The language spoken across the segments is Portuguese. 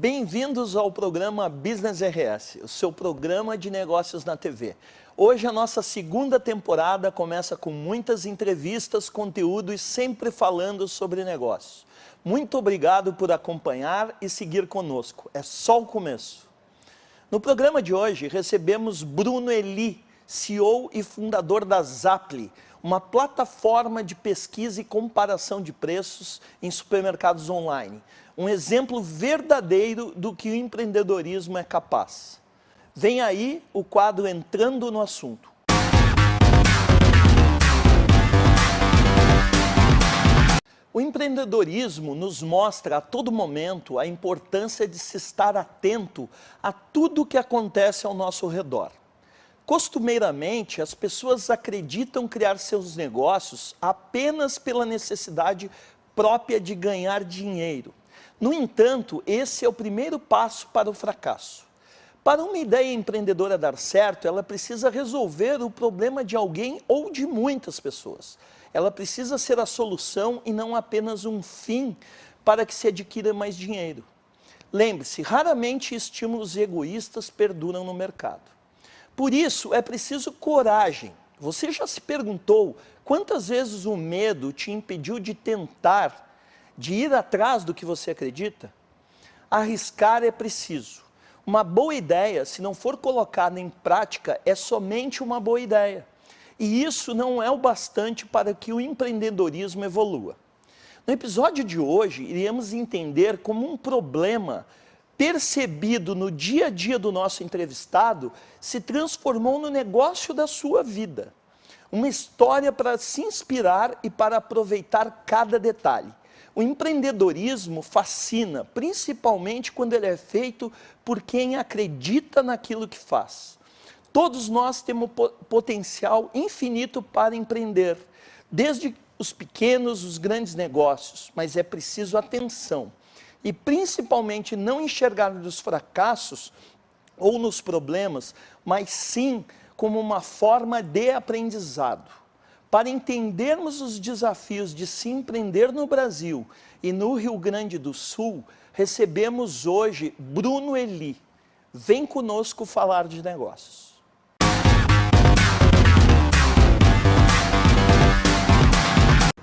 Bem-vindos ao programa Business RS, o seu programa de negócios na TV. Hoje a nossa segunda temporada começa com muitas entrevistas, conteúdo e sempre falando sobre negócios. Muito obrigado por acompanhar e seguir conosco, é só o começo. No programa de hoje recebemos Bruno Eli, CEO e fundador da Zaply, uma plataforma de pesquisa e comparação de preços em supermercados online. Um exemplo verdadeiro do que o empreendedorismo é capaz. Vem aí o quadro Entrando no Assunto. O empreendedorismo nos mostra a todo momento a importância de se estar atento a tudo que acontece ao nosso redor. Costumeiramente, as pessoas acreditam criar seus negócios apenas pela necessidade própria de ganhar dinheiro. No entanto, esse é o primeiro passo para o fracasso. Para uma ideia empreendedora dar certo, ela precisa resolver o problema de alguém ou de muitas pessoas. Ela precisa ser a solução e não apenas um fim para que se adquira mais dinheiro. Lembre-se, raramente estímulos egoístas perduram no mercado. Por isso, é preciso coragem. Você já se perguntou quantas vezes o medo te impediu de tentar, de ir atrás do que você acredita? Arriscar é preciso. Uma boa ideia, se não for colocada em prática, é somente uma boa ideia. E isso não é o bastante para que o empreendedorismo evolua. No episódio de hoje, iremos entender como um problema percebido no dia a dia do nosso entrevistado se transformou no negócio da sua vida. Uma história para se inspirar e para aproveitar cada detalhe. O empreendedorismo fascina, principalmente quando ele é feito por quem acredita naquilo que faz. Todos nós temos potencial infinito para empreender, desde os pequenos, os grandes negócios, mas é preciso atenção. E principalmente não enxergar nos fracassos ou nos problemas, mas sim como uma forma de aprendizado. Para entendermos os desafios de se empreender no Brasil e no Rio Grande do Sul, recebemos hoje Bruno Eli. Vem conosco falar de negócios.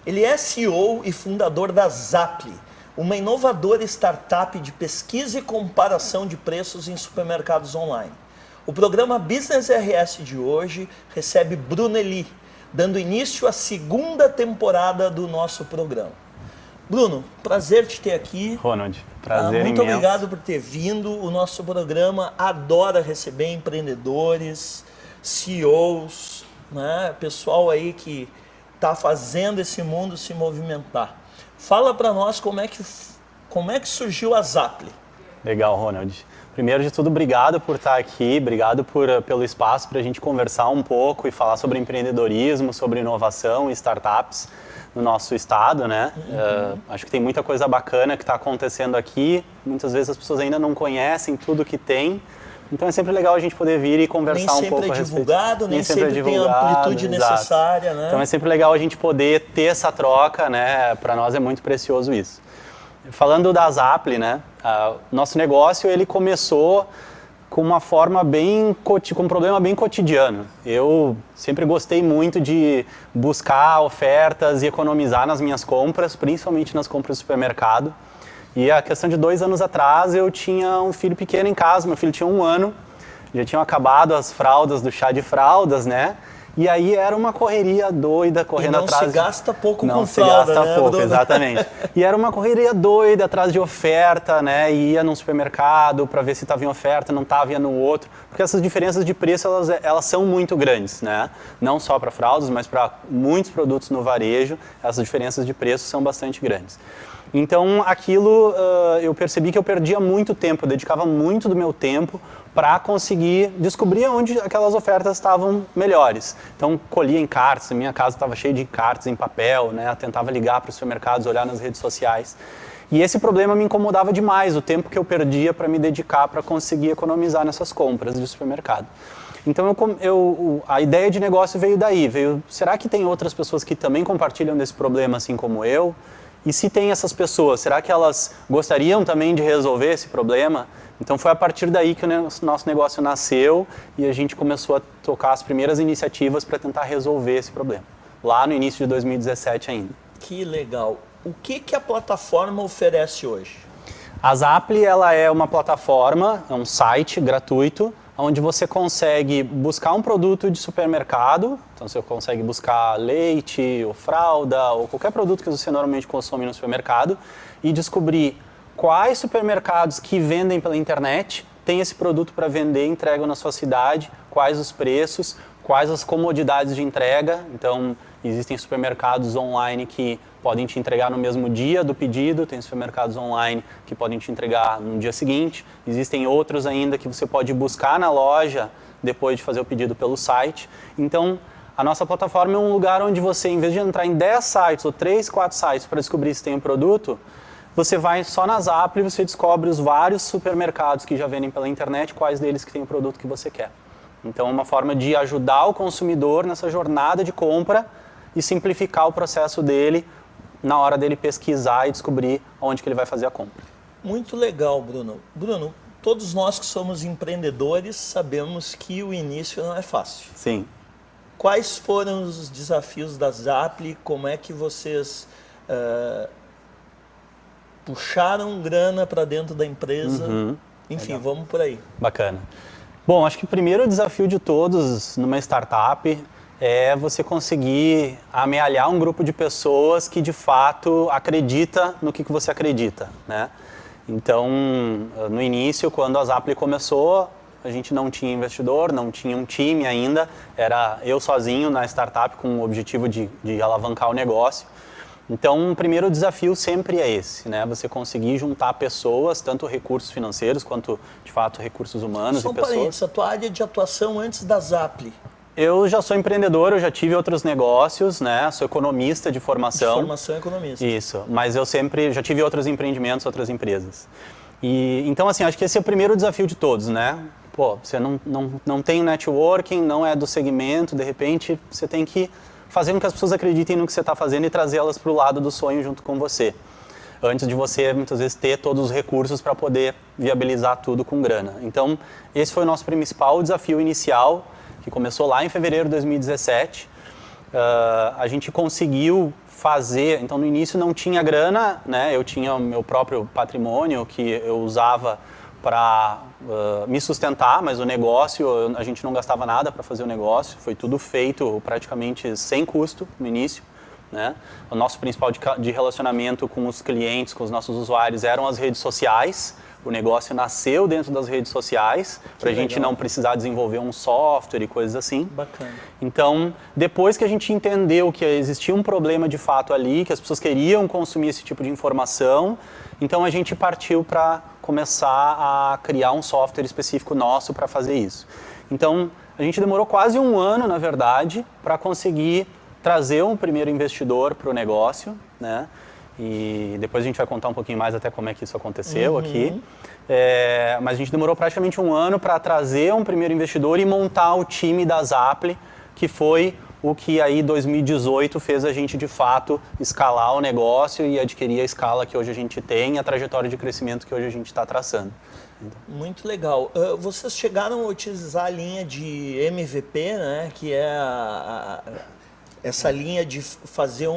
Ele é CEO e fundador da Zaply, uma inovadora startup de pesquisa e comparação de preços em supermercados online. O programa Business RS de hoje recebe Bruno Eli, dando início à segunda temporada do nosso programa. Bruno, prazer te ter aqui. Ronald, prazer muito imenso. Obrigado por ter vindo. O nosso programa adora receber empreendedores, CEOs, né? Pessoal aí que está fazendo esse mundo se movimentar. Fala para nós como é que surgiu a Zaply. Legal, Ronald. Primeiro de tudo, obrigado por estar aqui, obrigado pelo espaço para a gente conversar um pouco e falar sobre empreendedorismo, sobre inovação e startups no nosso estado, né? Acho que tem muita coisa bacana que está acontecendo aqui, muitas vezes as pessoas ainda não conhecem tudo que tem, então é sempre legal a gente poder vir e conversar um pouco a respeito. Nem sempre é divulgado, nem sempre tem a amplitude necessária, né? Então é sempre legal a gente poder ter essa troca, né? Para nós é muito precioso isso. Falando da Zaply, né? Nosso negócio ele começou com uma forma com um problema bem cotidiano. Eu sempre gostei muito de buscar ofertas e economizar nas minhas compras, principalmente nas compras do supermercado. E a questão de 2 anos atrás eu tinha um filho pequeno em casa, meu filho tinha 1 ano, já tinham acabado as fraldas do chá de fraldas, né? E aí era uma correria doida, correndo atrás... Não se gasta pouco com fralda, né? Não se gasta pouco, exatamente. E era uma correria doida atrás de oferta, né? Ia num supermercado para ver se estava em oferta, não estava, ia no outro. Porque essas diferenças de preço, elas são muito grandes, né? Não só para fraldas, mas para muitos produtos no varejo, essas diferenças de preço são bastante grandes. Então, aquilo, eu percebi que eu perdia muito tempo, eu dedicava muito do meu tempo para conseguir descobrir onde aquelas ofertas estavam melhores. Então, colhia encartes, a minha casa estava cheia de encartes em papel, né? Eu tentava ligar para os supermercados, olhar nas redes sociais. E esse problema me incomodava demais, o tempo que eu perdia para me dedicar para conseguir economizar nessas compras de supermercado. Então, a ideia de negócio veio daí, será que tem outras pessoas que também compartilham desse problema assim como eu? E se tem essas pessoas, será que elas gostariam também de resolver esse problema? Então foi a partir daí que o nosso negócio nasceu e a gente começou a tocar as primeiras iniciativas para tentar resolver esse problema, lá no início de 2017 ainda. Que legal. O que a plataforma oferece hoje? A Zaply, ela é uma plataforma, é um site gratuito, onde você consegue buscar um produto de supermercado, então você consegue buscar leite, ou fralda, ou qualquer produto que você normalmente consome no supermercado, e descobrir quais supermercados que vendem pela internet têm esse produto para vender e entregam na sua cidade, quais os preços, quais as comodidades de entrega. Então, existem supermercados online que podem te entregar no mesmo dia do pedido, tem supermercados online que podem te entregar no dia seguinte, existem outros ainda que você pode buscar na loja depois de fazer o pedido pelo site. Então, a nossa plataforma é um lugar onde você, em vez de entrar em 10 sites ou 3, 4 sites para descobrir se tem um produto, você vai só na Zaply e você descobre os vários supermercados que já vendem pela internet, quais deles que tem o produto que você quer. Então, é uma forma de ajudar o consumidor nessa jornada de compra e simplificar o processo dele na hora dele pesquisar e descobrir onde que ele vai fazer a compra. Muito legal, Bruno. Bruno, todos nós que somos empreendedores sabemos que o início não é fácil. Sim. Quais foram os desafios da Zaply? Como é que vocês puxaram grana para dentro da empresa? Enfim, legal. Vamos por aí. Bacana. Bom, acho que o primeiro desafio de todos numa startup é você conseguir amealhar um grupo de pessoas que de fato acredita no que você acredita, né? Então, no início, quando a Zaply começou, a gente não tinha investidor, não tinha um time ainda, era eu sozinho na startup com o objetivo de alavancar o negócio. Então, o primeiro desafio sempre é esse, né? Você conseguir juntar pessoas, tanto recursos financeiros quanto, de fato, recursos humanos e pessoas. Só a tua área de atuação antes da Zaply? Eu já sou empreendedor, eu já tive outros negócios, né? Sou economista de formação. De formação economista. Isso, mas eu sempre já tive outros empreendimentos, outras empresas. E então, assim, acho que esse é o primeiro desafio de todos, né? Pô, você não tem networking, não é do segmento, de repente você tem que fazer com que as pessoas acreditem no que você está fazendo e trazê-las para o lado do sonho junto com você. Antes de você, muitas vezes, ter todos os recursos para poder viabilizar tudo com grana. Então, esse foi o nosso principal desafio inicial, que começou lá em fevereiro de 2017. A gente conseguiu fazer, então no início não tinha grana, né? Eu tinha o meu próprio patrimônio que eu usava para me sustentar, mas o negócio, a gente não gastava nada para fazer o negócio, foi tudo feito praticamente sem custo no início, né? O nosso principal de relacionamento com os clientes, com os nossos usuários, eram as redes sociais. O negócio nasceu dentro das redes sociais, para a gente não precisar desenvolver um software e coisas assim. Bacana. Então, depois que a gente entendeu que existia um problema de fato ali, que as pessoas queriam consumir esse tipo de informação, então a gente partiu para começar a criar um software específico nosso para fazer isso. Então, a gente demorou quase um ano, na verdade, para conseguir trazer um primeiro investidor para o negócio, né? E depois a gente vai contar um pouquinho mais até como é que isso aconteceu aqui. Mas a gente demorou praticamente um ano para trazer um primeiro investidor e montar o time da Zaply, que foi o que aí 2018 fez a gente de fato escalar o negócio e adquirir a escala que hoje a gente tem, a trajetória de crescimento que hoje a gente está traçando. Muito legal. Vocês chegaram a utilizar a linha de MVP, né, que é essa linha de fazer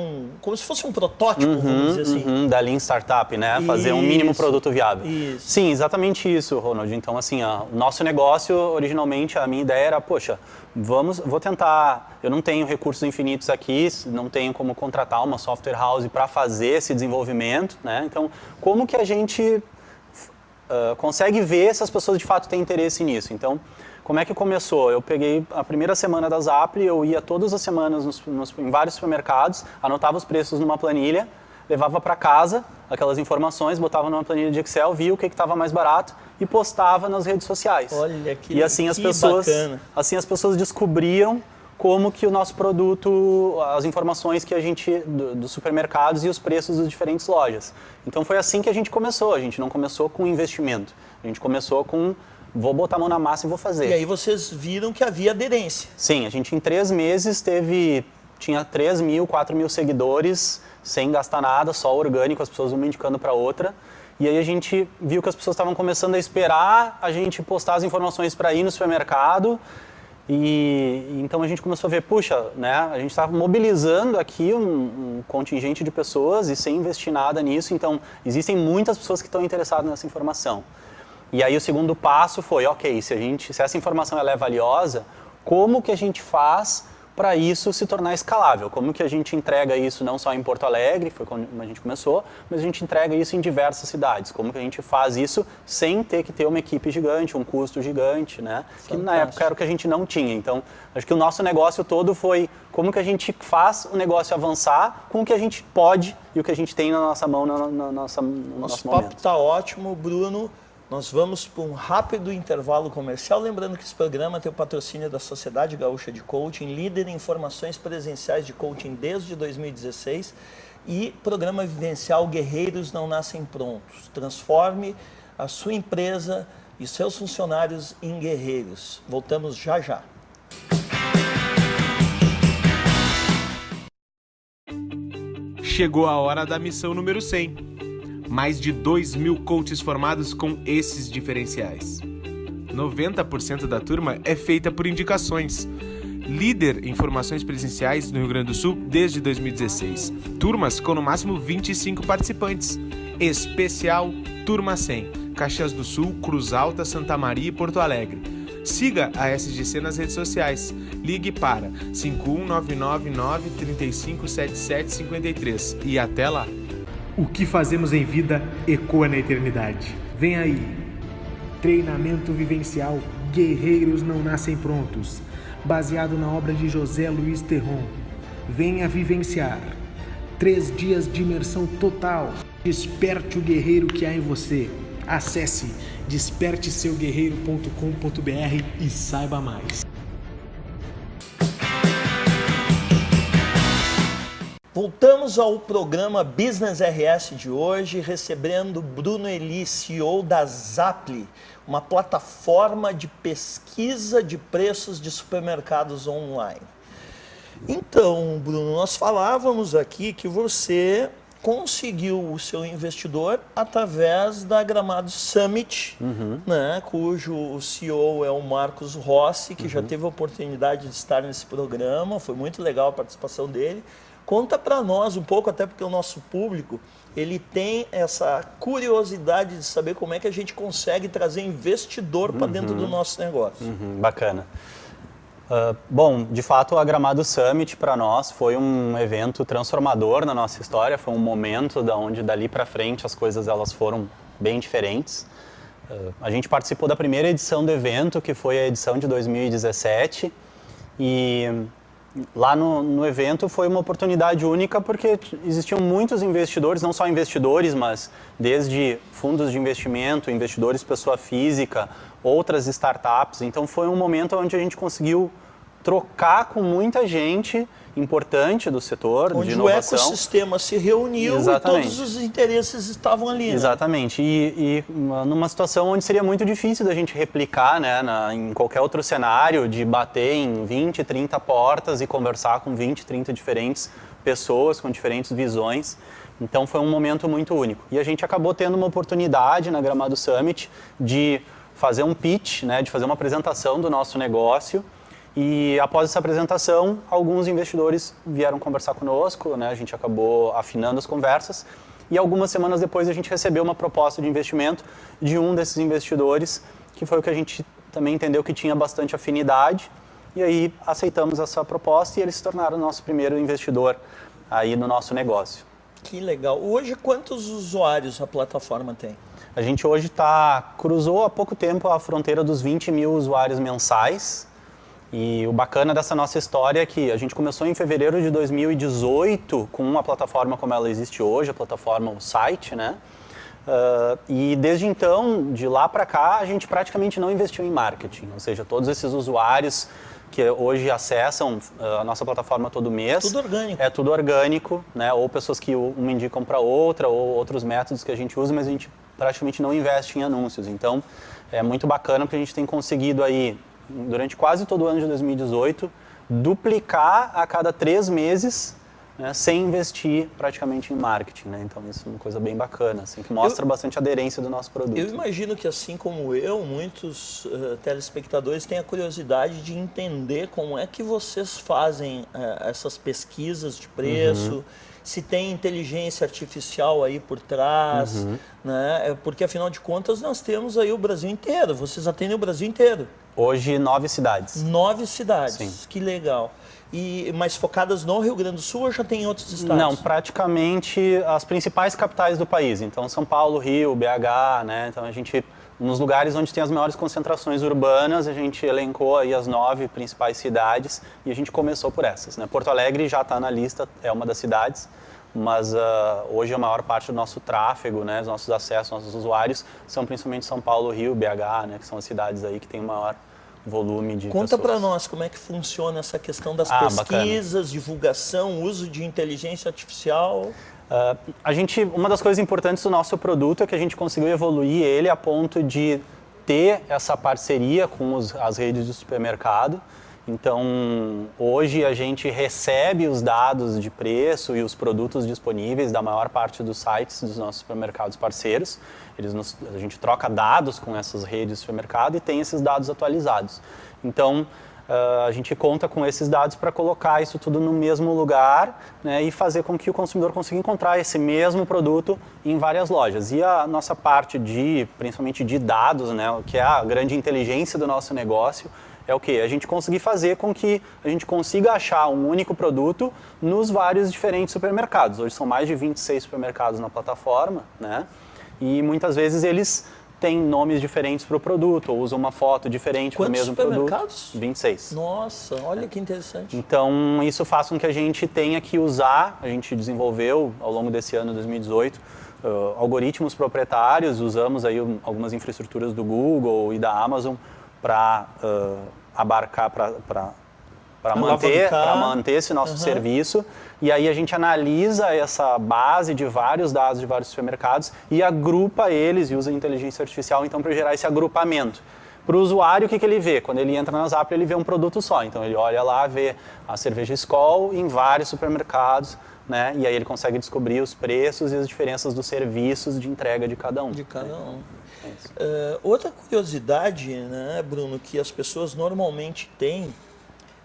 como se fosse um protótipo, vamos dizer assim. Da Lean Startup, né? Fazer um mínimo produto viável. Isso. Sim, exatamente isso, Ronald. Então, assim, o nosso negócio, originalmente, a minha ideia era, poxa, vou tentar, eu não tenho recursos infinitos aqui, não tenho como contratar uma software house para fazer esse desenvolvimento, né? Então, como que a gente consegue ver se as pessoas de fato têm interesse nisso? Então, como é que começou? Eu peguei a primeira semana da Zaply, eu ia todas as semanas em vários supermercados, anotava os preços numa planilha, levava para casa aquelas informações, botava numa planilha de Excel, via o que estava mais barato e postava nas redes sociais. Olha, que, e assim bacana. Assim as pessoas descobriam como que o nosso produto, as informações que a gente, dos supermercados e os preços das diferentes lojas. Então foi assim que a gente começou, a gente não começou com investimento, a gente começou com vou botar a mão na massa e vou fazer. E aí vocês viram que havia aderência. Sim, a gente em 3 meses teve tinha 3 mil, 4 mil seguidores, sem gastar nada, só orgânico, as pessoas uma indicando para outra. E aí a gente viu que as pessoas estavam começando a esperar a gente postar as informações para ir no supermercado. E então a gente começou a ver, puxa, né, a gente estava mobilizando aqui um contingente de pessoas e sem investir nada nisso, então existem muitas pessoas que estão interessadas nessa informação. E aí o segundo passo foi, ok, se essa informação ela é valiosa, como que a gente faz para isso se tornar escalável? Como que a gente entrega isso não só em Porto Alegre, foi como a gente começou, mas a gente entrega isso em diversas cidades? Como que a gente faz isso sem ter que ter uma equipe gigante, um custo gigante, né? Que na época era o que a gente não tinha. Então, acho que o nosso negócio todo foi como que a gente faz o negócio avançar com o que a gente pode e o que a gente tem na nossa mão, no nosso momento. Nosso papo está ótimo, Bruno. Nós vamos para um rápido intervalo comercial. Lembrando que esse programa tem o patrocínio da Sociedade Gaúcha de Coaching, líder em formações presenciais de coaching desde 2016, e programa vivencial Guerreiros Não Nascem Prontos. Transforme a sua empresa e seus funcionários em guerreiros. Voltamos já já. Chegou a hora da missão número 100. Mais de 2.000 coaches formados com esses diferenciais. 90% da turma é feita por indicações. Líder em formações presenciais no Rio Grande do Sul desde 2016. Turmas com no máximo 25 participantes. Especial Turma 100. Caxias do Sul, Cruz Alta, Santa Maria e Porto Alegre. Siga a SGC nas redes sociais. Ligue para 51999357753 e até lá. O que fazemos em vida ecoa na eternidade. Vem aí, treinamento vivencial Guerreiros Não Nascem Prontos, baseado na obra de José Luiz Terron. Venha vivenciar 3 dias de imersão total. Desperte o guerreiro que há em você. Acesse desperteseuguerreiro.com.br e saiba mais. Voltamos ao programa Business RS de hoje, recebendo Bruno Eli, CEO da Zaply, uma plataforma de pesquisa de preços de supermercados online. Então, Bruno, nós falávamos aqui que você conseguiu o seu investidor através da Gramado Summit, né, cujo CEO é o Marcos Rossi, que já teve a oportunidade de estar nesse programa, foi muito legal a participação dele. Conta para nós um pouco, até porque o nosso público, ele tem essa curiosidade de saber como é que a gente consegue trazer investidor para dentro do nosso negócio. Bacana. Bom, de fato, a Gramado Summit para nós foi um evento transformador na nossa história, foi um momento onde dali para frente as coisas elas foram bem diferentes. A gente participou da primeira edição do evento, que foi a edição de 2017, e lá no evento foi uma oportunidade única porque existiam muitos investidores, não só investidores, mas desde fundos de investimento, investidores pessoa física, outras startups. Então foi um momento onde a gente conseguiu trocar com muita gente importante do setor onde de inovação. O ecossistema se reuniu. Exatamente. E todos os interesses estavam ali. Né? Exatamente. E numa situação onde seria muito difícil da gente replicar, né, em qualquer outro cenário, de bater em 20, 30 portas e conversar com 20, 30 diferentes pessoas, com diferentes visões. Então foi um momento muito único. E a gente acabou tendo uma oportunidade na Gramado Summit de fazer um pitch, né, de fazer uma apresentação do nosso negócio. E após essa apresentação, alguns investidores vieram conversar conosco, né? A gente acabou afinando as conversas e algumas semanas depois a gente recebeu uma proposta de investimento de um desses investidores, que foi o que a gente também entendeu que tinha bastante afinidade, e aí aceitamos essa proposta e eles se tornaram o nosso primeiro investidor aí no nosso negócio. Que legal. Hoje, quantos usuários a plataforma tem? A gente hoje cruzou há pouco tempo a fronteira dos 20 mil usuários mensais. E o bacana dessa nossa história é que a gente começou em fevereiro de 2018 com uma plataforma como ela existe hoje, a plataforma, o site, né? E desde então, de lá para cá, a gente praticamente não investiu em marketing. Ou seja, todos esses usuários que hoje acessam a nossa plataforma todo mês. Tudo orgânico. É tudo orgânico, né? Ou pessoas que uma indicam para outra, ou outros métodos que a gente usa, mas a gente praticamente não investe em anúncios. Então, é muito bacana porque a gente tem conseguido aí, durante quase todo o ano de 2018, duplicar a cada 3 meses, né, sem investir praticamente em marketing, né? Então isso é uma coisa bem bacana, assim, que mostra bastante aderência do nosso produto. Eu imagino que, assim como eu, muitos telespectadores têm a curiosidade de entender como é que vocês fazem essas pesquisas de preço, se tem inteligência artificial aí por trás, né? Porque afinal de contas nós temos aí o Brasil inteiro, vocês atendem o Brasil inteiro. Hoje 9 cidades. 9 cidades, Sim. Que legal. Mas focadas no Rio Grande do Sul ou já tem em outros estados? Não, praticamente as principais capitais do país. Então, São Paulo, Rio, BH, né? Então, a gente, nos lugares onde tem as maiores concentrações urbanas, a gente elencou aí as 9 principais cidades e a gente começou por essas, né? Porto Alegre já está na lista, é uma das cidades, mas hoje a maior parte do nosso tráfego, né? Os nossos acessos, nossos usuários, são principalmente São Paulo, Rio, BH, né? Que são as cidades aí que tem o maior volume de Conta pessoas. para nós como é que funciona essa questão das pesquisas, divulgação, uso de inteligência artificial. Uma das coisas importantes do nosso produto é que a gente conseguiu evoluir ele a ponto de ter essa parceria com as redes de supermercado. Então, hoje a gente recebe os dados de preço e os produtos disponíveis da maior parte dos sites dos nossos supermercados parceiros. A gente troca dados com essas redes de supermercado e tem esses dados atualizados. Então, a gente conta com esses dados para colocar isso tudo no mesmo lugar, né, e fazer com que o consumidor consiga encontrar esse mesmo produto em várias lojas. E a nossa parte principalmente de dados, né, que é a grande inteligência do nosso negócio, é o quê? A gente conseguir fazer com que a gente consiga achar um único produto nos vários diferentes supermercados. Hoje são mais de 26 supermercados na plataforma, né? E muitas vezes eles têm nomes diferentes para o produto, ou usam uma foto diferente para o mesmo produto. Quantos supermercados? 26. Nossa, olha que interessante. Então, isso faz com que a gente tenha que usar, a gente desenvolveu ao longo desse ano, 2018, algoritmos proprietários, usamos aí algumas infraestruturas do Google e da Amazon para abarcar, para manter esse nosso serviço. E aí a gente analisa essa base de vários dados de vários supermercados e agrupa eles e usa inteligência artificial então para gerar esse agrupamento. Para o usuário, o que ele vê? Quando ele entra na Zapper, ele vê um produto só. Então ele olha lá, vê a cerveja Skol em vários supermercados, né? E aí ele consegue descobrir os preços e as diferenças dos serviços de entrega de cada um. De cada um. Outra curiosidade, né, Bruno, que as pessoas normalmente têm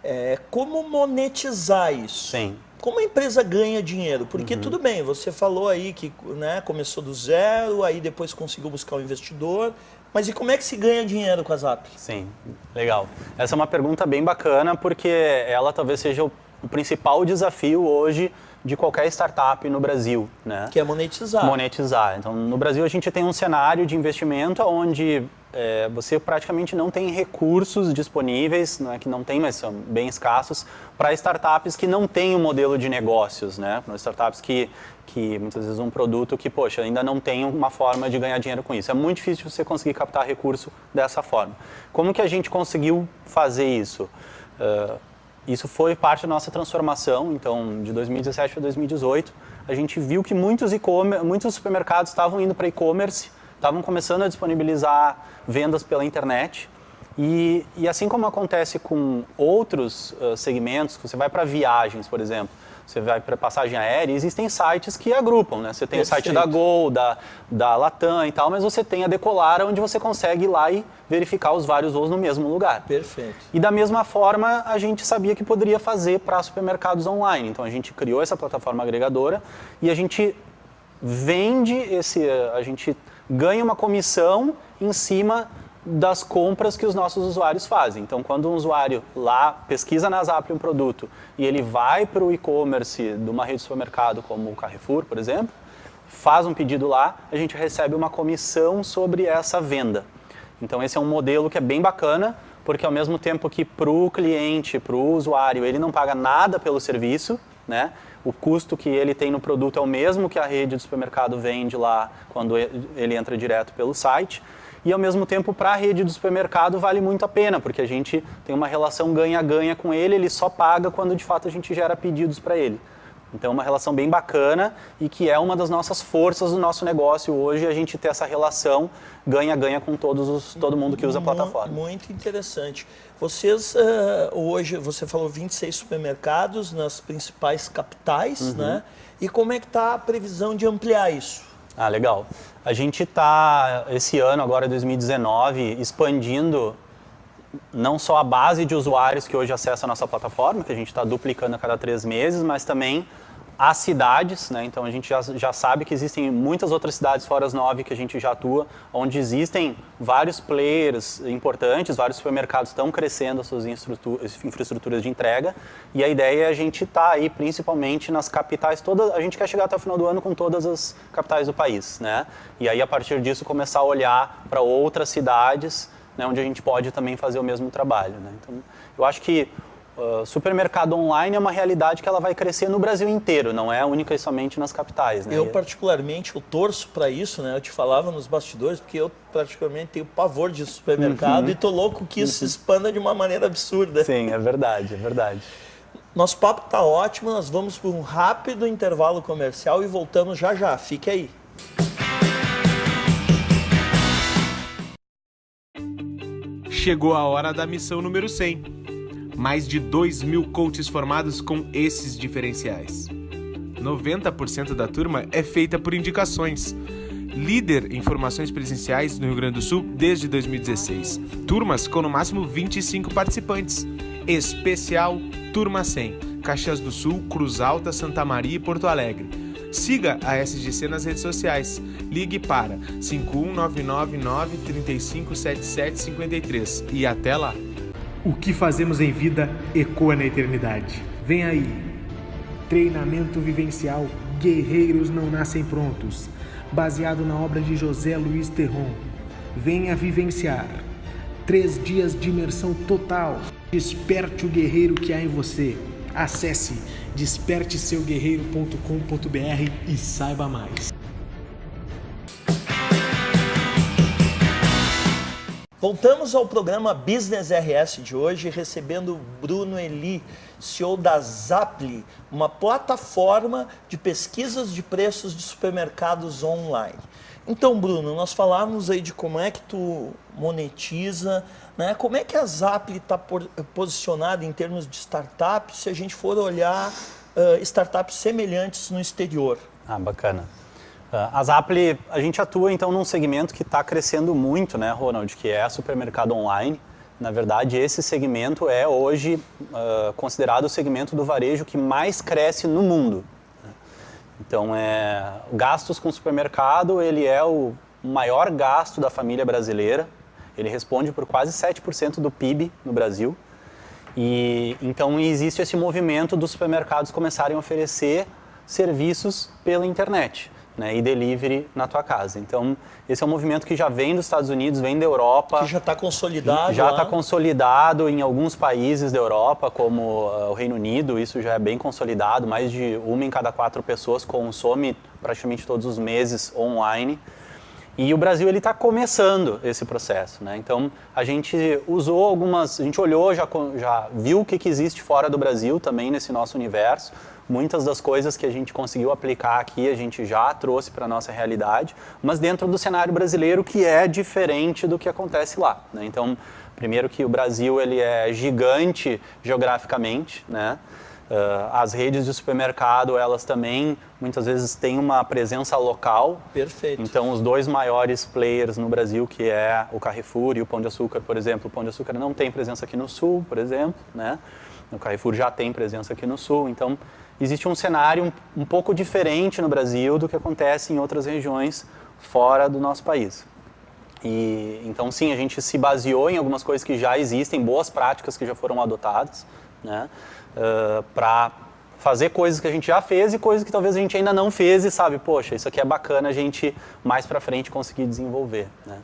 é como monetizar isso. Sim. Como a empresa ganha dinheiro? Porque tudo bem, você falou aí que, né, começou do zero, aí depois conseguiu buscar um investidor, mas e como é que se ganha dinheiro com a Zapper? Sim, legal. Essa é uma pergunta bem bacana porque ela talvez seja o principal desafio hoje de qualquer startup no Brasil, né? Que é monetizar. Monetizar. Então, no Brasil a gente tem um cenário de investimento onde você praticamente não tem recursos disponíveis, não é que não tem, mas são bem escassos, para startups que não têm um modelo de negócios, né? Para startups que muitas vezes um produto que, poxa, ainda não tem uma forma de ganhar dinheiro com isso. É muito difícil você conseguir captar recurso dessa forma. Como que a gente conseguiu fazer isso? Isso foi parte da nossa transformação, então, de 2017 para 2018, a gente viu que muitos supermercados estavam indo para e-commerce, estavam começando a disponibilizar vendas pela internet, e assim como acontece com outros segmentos, você vai para viagens, por exemplo, você vai para passagem aérea, existem sites que agrupam, né? Você tem o site da Gol, da Latam e tal, mas você tem a Decolar, onde você consegue ir lá e verificar os vários voos no mesmo lugar. Perfeito. E da mesma forma, a gente sabia que poderia fazer para supermercados online. Então a gente criou essa plataforma agregadora e a gente a gente ganha uma comissão em cima das compras que os nossos usuários fazem. Então, quando um usuário lá pesquisa na Zapper um produto e ele vai para o e-commerce de uma rede de supermercado como o Carrefour, por exemplo, faz um pedido lá, a gente recebe uma comissão sobre essa venda. Então, esse é um modelo que é bem bacana, porque ao mesmo tempo que para o cliente, para o usuário, ele não paga nada pelo serviço, né? O custo que ele tem no produto é o mesmo que a rede de supermercado vende lá quando ele entra direto pelo site. E, ao mesmo tempo, para a rede do supermercado vale muito a pena, porque a gente tem uma relação ganha-ganha com ele, ele só paga quando, de fato, a gente gera pedidos para ele. Então é uma relação bem bacana e que é uma das nossas forças do nosso negócio hoje, a gente ter essa relação ganha-ganha com todo mundo que usa a plataforma. Muito interessante. Vocês, hoje, você falou 26 supermercados nas principais capitais, né? E como é que está a previsão de ampliar isso? Ah, legal. A gente está, esse ano, agora 2019, expandindo não só a base de usuários que hoje acessam a nossa plataforma, que a gente está duplicando a cada 3 meses, mas também as cidades, né? Então a gente já sabe que existem muitas outras cidades fora as 9 que a gente já atua, onde existem vários players importantes, vários supermercados estão crescendo as suas infraestruturas de entrega, e a ideia é a gente estar aí principalmente nas capitais todas, a gente quer chegar até o final do ano com todas as capitais do país, né? E aí a partir disso começar a olhar para outras cidades, né, onde a gente pode também fazer o mesmo trabalho, né? Então eu acho que supermercado online é uma realidade que ela vai crescer no Brasil inteiro, não é única e somente nas capitais, né? Eu particularmente, eu torço para isso, né? Eu te falava nos bastidores, porque eu praticamente tenho pavor de supermercado e tô louco que isso se expanda de uma maneira absurda. Sim, é verdade, é verdade. Nosso papo tá ótimo, nós vamos para um rápido intervalo comercial e voltamos já já, fique aí. Chegou a hora da missão número 100. Mais de 2.000 coaches formados com esses diferenciais. 90% da turma é feita por indicações. Líder em formações presenciais no Rio Grande do Sul desde 2016. Turmas com no máximo 25 participantes. Especial Turma 100. Caxias do Sul, Cruz Alta, Santa Maria e Porto Alegre. Siga a SGC nas redes sociais. Ligue para 51999357753 e até lá. O que fazemos em vida ecoa na eternidade. Vem aí. Treinamento vivencial Guerreiros Não Nascem Prontos. Baseado na obra de José Luiz Terron. Venha vivenciar. 3 dias de imersão total. Desperte o guerreiro que há em você. Acesse desperteseuguerreiro.com.br e saiba mais. Voltamos ao programa Business RS de hoje, recebendo Bruno Eli, CEO da Zaply, uma plataforma de pesquisas de preços de supermercados online. Então, Bruno, nós falamos aí de como é que tu monetiza, né? Como é que a Zaply está posicionada em termos de startups, se a gente for olhar startups semelhantes no exterior? Ah, bacana. A Zaply, a gente atua então num segmento que está crescendo muito, né, Ronald, que é supermercado online. Na verdade, esse segmento é hoje considerado o segmento do varejo que mais cresce no mundo. Então, gastos com supermercado, ele é o maior gasto da família brasileira. Ele responde por quase 7% do PIB no Brasil. E então existe esse movimento dos supermercados começarem a oferecer serviços pela internet, né, e delivery na tua casa. Então, esse é um movimento que já vem dos Estados Unidos, vem da Europa. Que já está consolidado. Já está consolidado em alguns países da Europa, como o Reino Unido, isso já é bem consolidado. Mais de 1 em cada 4 pessoas consome praticamente todos os meses online. E o Brasil ele está começando esse processo, né? Então a gente a gente olhou, já viu o que existe fora do Brasil também nesse nosso universo. Muitas das coisas que a gente conseguiu aplicar aqui a gente já trouxe para a nossa realidade, mas dentro do cenário brasileiro que é diferente do que acontece lá, né? Então, primeiro que o Brasil ele é gigante geograficamente, né? As redes de supermercado, elas também, muitas vezes, têm uma presença local. Perfeito. Então, os 2 maiores players no Brasil, que é o Carrefour e o Pão de Açúcar, por exemplo. O Pão de Açúcar não tem presença aqui no Sul, por exemplo, né? O Carrefour já tem presença aqui no Sul. Então, existe um cenário um pouco diferente no Brasil do que acontece em outras regiões fora do nosso país. E, então, sim, a gente se baseou em algumas coisas que já existem, boas práticas que já foram adotadas, né? Para fazer coisas que a gente já fez e coisas que talvez a gente ainda não fez e sabe, poxa, isso aqui é bacana a gente mais para frente conseguir desenvolver, né?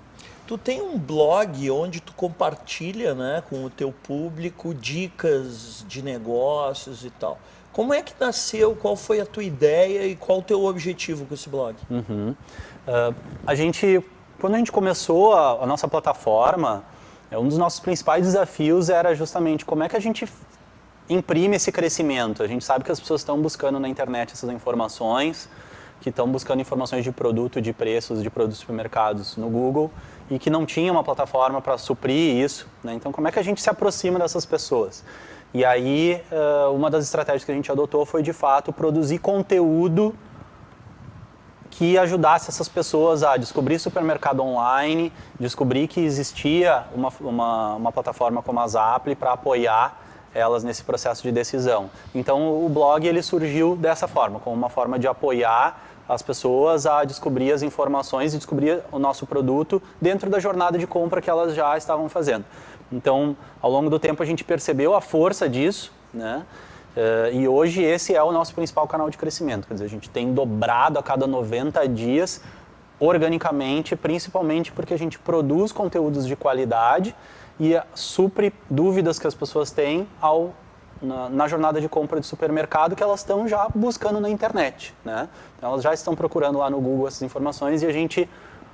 Tu tem um blog onde tu compartilha, né, com o teu público dicas de negócios e tal. Como é que nasceu, qual foi a tua ideia e qual o teu objetivo com esse blog? Quando a gente começou a nossa plataforma, um dos nossos principais desafios era justamente como é que a gente imprime esse crescimento? A gente sabe que as pessoas estão buscando na internet essas informações, que estão buscando informações de produto, de preços, de produtos de supermercados no Google e que não tinha uma plataforma para suprir isso, né? Então, como é que a gente se aproxima dessas pessoas? E aí, uma das estratégias que a gente adotou foi, de fato, produzir conteúdo que ajudasse essas pessoas a descobrir supermercado online, descobrir que existia uma plataforma como a Zaply para apoiar elas nesse processo de decisão. Então, o blog ele surgiu dessa forma, como uma forma de apoiar as pessoas a descobrir as informações e descobrir o nosso produto dentro da jornada de compra que elas já estavam fazendo. Então, ao longo do tempo, a gente percebeu a força disso, né? E hoje esse é o nosso principal canal de crescimento. Quer dizer, a gente tem dobrado a cada 90 dias organicamente, principalmente porque a gente produz conteúdos de qualidade e supre dúvidas que as pessoas têm na jornada de compra de supermercado que elas estão já buscando na internet, né? Então, elas já estão procurando lá no Google essas informações e a gente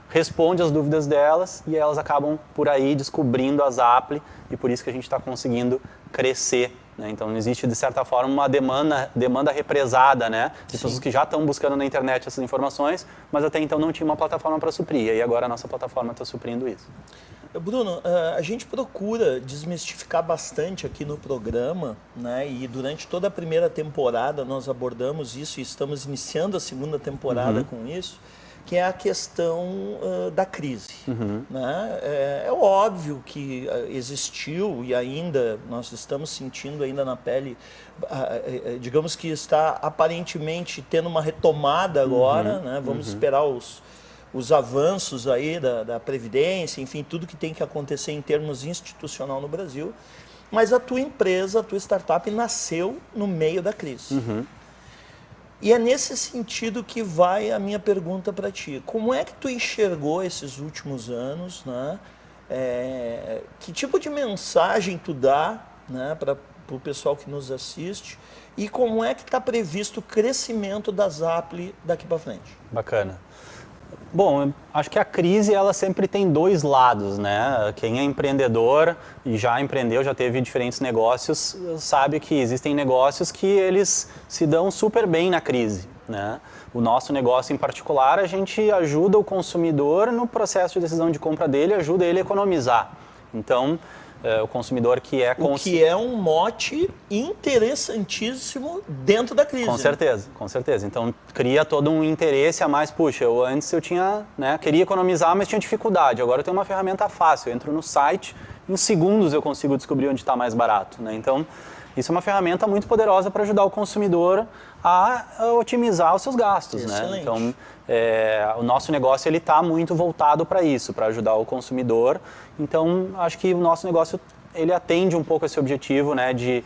responde as dúvidas delas e elas acabam por aí descobrindo a Zaply e por isso que a gente está conseguindo crescer, né? Então, não existe, de certa forma, uma demanda represada, né? De pessoas que já estão buscando na internet essas informações, mas até então não tinha uma plataforma para suprir e agora a nossa plataforma está suprindo isso. Bruno, a gente procura desmistificar bastante aqui no programa, né? E durante toda a primeira temporada nós abordamos isso e estamos iniciando a segunda temporada com isso, que é a questão da crise. Né? É óbvio que existiu e ainda nós estamos sentindo ainda na pele, digamos que está aparentemente tendo uma retomada agora, né? Vamos esperar os avanços aí da Previdência, enfim, tudo que tem que acontecer em termos institucional no Brasil. Mas a tua empresa, a tua startup nasceu no meio da crise. E é nesse sentido que vai a minha pergunta para ti. Como é que tu enxergou esses últimos anos, né? Que tipo de mensagem tu dá, né, para o pessoal que nos assiste? E como é que está previsto o crescimento da Zaply daqui para frente? Bacana. Bom, acho que a crise ela sempre tem dois lados, né? Quem é empreendedor e já empreendeu, já teve diferentes negócios, sabe que existem negócios que eles se dão super bem na crise, né? O nosso negócio em particular, a gente ajuda o consumidor no processo de decisão de compra dele, ajuda ele a economizar. Então, o consumidor que é... O que é um mote interessantíssimo dentro da crise. Com certeza, com certeza. Então, cria todo um interesse a mais. Puxa, antes eu tinha, né, queria economizar, mas tinha dificuldade. Agora eu tenho uma ferramenta fácil. Eu entro no site, em segundos eu consigo descobrir onde está mais barato, né? Então, isso é uma ferramenta muito poderosa para ajudar o consumidor a otimizar os seus gastos, né? Então, o nosso negócio ele está muito voltado para isso, para ajudar o consumidor. Então, acho que o nosso negócio ele atende um pouco esse objetivo, né, de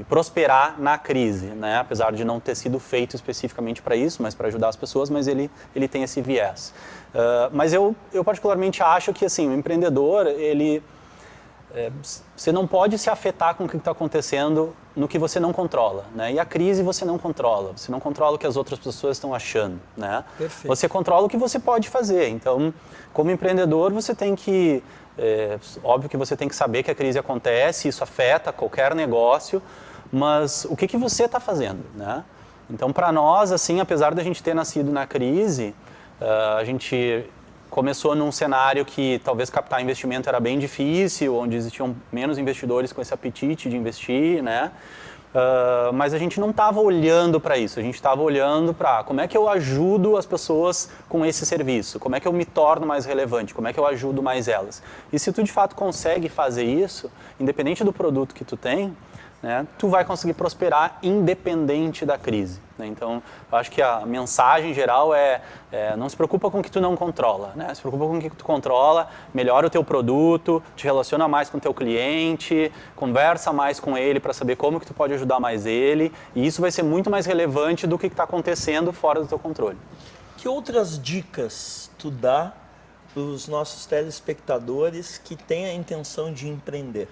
prosperar na crise, né? Apesar de não ter sido feito especificamente para isso, mas para ajudar as pessoas, mas ele tem esse viés. Mas eu particularmente acho que assim, o empreendedor, você não pode se afetar com o que está acontecendo no que você não controla, né? E a crise você não controla o que as outras pessoas estão achando, né? Perfeito. Você controla o que você pode fazer. Então, como empreendedor, você tem que... óbvio que você tem que saber que a crise acontece, isso afeta qualquer negócio, mas o que você está fazendo, né? Então, para nós, assim, apesar da gente ter nascido na crise, a gente começou num cenário que talvez captar investimento era bem difícil, onde existiam menos investidores com esse apetite de investir, né? Mas a gente não estava olhando para isso, a gente estava olhando para como é que eu ajudo as pessoas com esse serviço, como é que eu me torno mais relevante, como é que eu ajudo mais elas. E se tu de fato consegue fazer isso, independente do produto que tu tem, né, tu vai conseguir prosperar independente da crise, né? Então, eu acho que a mensagem geral não se preocupa com o que tu não controla, né? Se preocupa com o que tu controla, melhora o teu produto, te relaciona mais com o teu cliente, conversa mais com ele para saber como que tu pode ajudar mais ele, e isso vai ser muito mais relevante do que está acontecendo fora do teu controle. Que outras dicas tu dá para os nossos telespectadores que têm a intenção de empreender?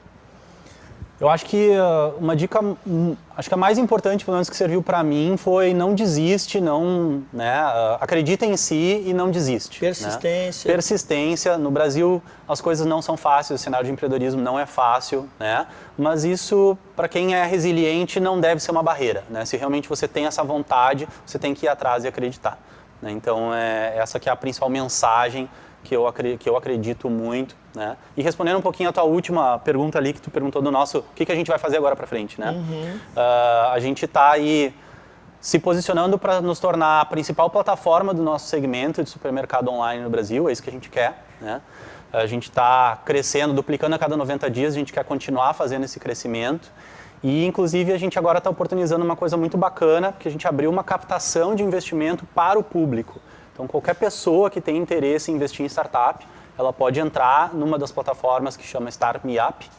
Eu acho que uma dica, acho que a mais importante, pelo menos que serviu para mim, foi não desiste, acredita em si e não desiste. Persistência. Né? Persistência. No Brasil, as coisas não são fáceis, o cenário de empreendedorismo não é fácil, né? Mas isso, para quem é resiliente, não deve ser uma barreira, né? Se realmente você tem essa vontade, você tem que ir atrás e acreditar. Né? Então, essa que é a principal mensagem que eu acredito muito, né? E respondendo um pouquinho a tua última pergunta ali, que tu perguntou do nosso, o que a gente vai fazer agora para frente, né? A gente está aí se posicionando para nos tornar a principal plataforma do nosso segmento de supermercado online no Brasil, é isso que a gente quer, né? A gente está crescendo, duplicando a cada 90 dias, a gente quer continuar fazendo esse crescimento e, inclusive, a gente agora está oportunizando uma coisa muito bacana, que a gente abriu uma captação de investimento para o público. Então, qualquer pessoa que tem interesse em investir em startup, ela pode entrar numa das plataformas que chama Start Me Up,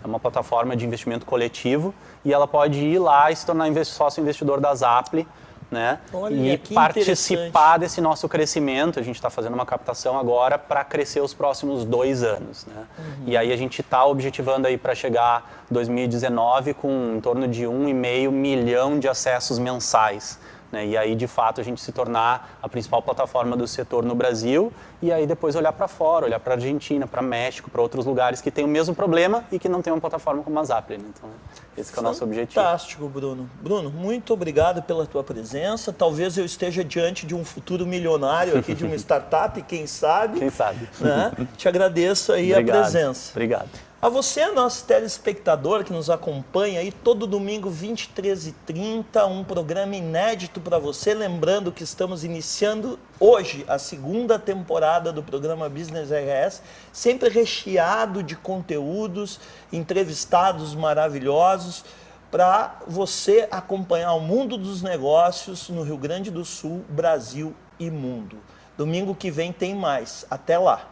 é uma plataforma de investimento coletivo, e ela pode ir lá e se tornar sócio investidor da Zaply, né? Olha, e participar desse nosso crescimento. A gente está fazendo uma captação agora para crescer os próximos 2 anos. Né? E aí a gente está objetivando aí para chegar 2019 com em torno de 1,5 milhão de acessos mensais. Né? E aí, de fato, a gente se tornar a principal plataforma do setor no Brasil e aí depois olhar para fora, olhar para a Argentina, para México, para outros lugares que têm o mesmo problema e que não tem uma plataforma como a Zaply. Né? Então, esse que é o nosso objetivo. Fantástico, Bruno. Bruno, muito obrigado pela tua presença. Talvez eu esteja diante de um futuro milionário aqui de uma startup, quem sabe? Quem sabe. Né? Te agradeço aí Obrigado. a presença. Obrigado. A você, nosso telespectador que nos acompanha aí todo domingo 23h30, um programa inédito para você. Lembrando que estamos iniciando hoje a 2ª temporada do programa Business RS, sempre recheado de conteúdos, entrevistados maravilhosos, para você acompanhar o mundo dos negócios no Rio Grande do Sul, Brasil e mundo. Domingo que vem tem mais. Até lá!